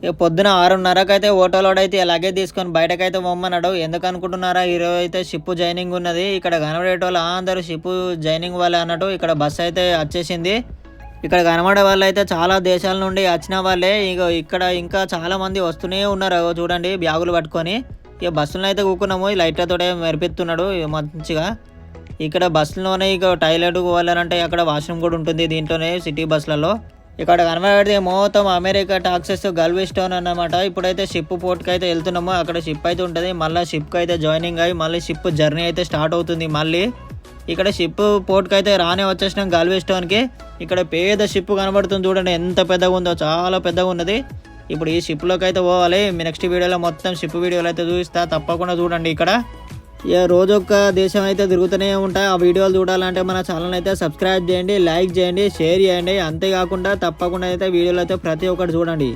ఇక పొద్దున 6:30కి అయితే ఓటోలోడైతే లగేజ్ తీసుకొని బయటకైతే పొమ్మన్నాడు. ఎందుకు అనుకుంటున్నారా, ఈరోజు అయితే షిప్ జాయినింగ్ ఉన్నది. ఇక్కడ కనబడేటోళ్ళు అందరూ షిప్ జాయినింగ్ వాళ్ళే అన్నట్టు. ఇక్కడ బస్సు అయితే వచ్చేసింది. ఇక్కడ కనబడే వాళ్ళు అయితే చాలా దేశాల నుండి వచ్చిన వాళ్ళే. ఇక్కడ ఇంకా చాలా మంది వస్తూనే ఉన్నారు. చూడండి బ్యాగులు పట్టుకొని. ఇక బస్సులో అయితే కూకున్నాము. లైట్లతో మెరిపిస్తున్నాడు మంచిగా. ఇక్కడ బస్సులోనే టాయిలెట్ పోవాలంటే అక్కడ వాష్రూమ్ కూడా ఉంటుంది దీంట్లోనే సిటీ బస్సులలో. ఇక్కడ కనబడితే మొత్తం అమెరికా టాక్సెస్ గల్వెస్టోన్ అన్నమాట. ఇప్పుడైతే షిప్ పోర్ట్కి అయితే వెళ్తున్నాము. అక్కడ షిప్ అయితే ఉంటుంది. మళ్ళీ షిప్కి అయితే జాయినింగ్ అయ్యి మళ్ళీ షిప్ జర్నీ అయితే స్టార్ట్ అవుతుంది. మళ్ళీ ఇక్కడ షిప్ పోర్ట్కి అయితే రానే వచ్చేసినాం గల్వెస్టోన్కి. ఇక్కడ పేద షిప్ కనబడుతుంది చూడండి, ఎంత పెద్దగా ఉందో, చాలా పెద్దగా ఉన్నది. ఇప్పుడు ఈ షిప్లోకి అయితే పోవాలి. మీ నెక్స్ట్ వీడియోలో మొత్తం షిప్ వీడియోలు అయితే చూపిస్తా, తప్పకుండా చూడండి. ఇక్కడ రోజు ఒక్క దేశం అయితే తిరుగుతూనే ఉంటాయి. ఆ వీడియోలు చూడాలంటే మన ఛానల్ అయితే సబ్స్క్రైబ్ చేయండి, లైక్ చేయండి, షేర్ చేయండి. అంతేకాకుండా తప్పకుండా అయితే వీడియోలు అయితే ప్రతి ఒక్కటి చూడండి.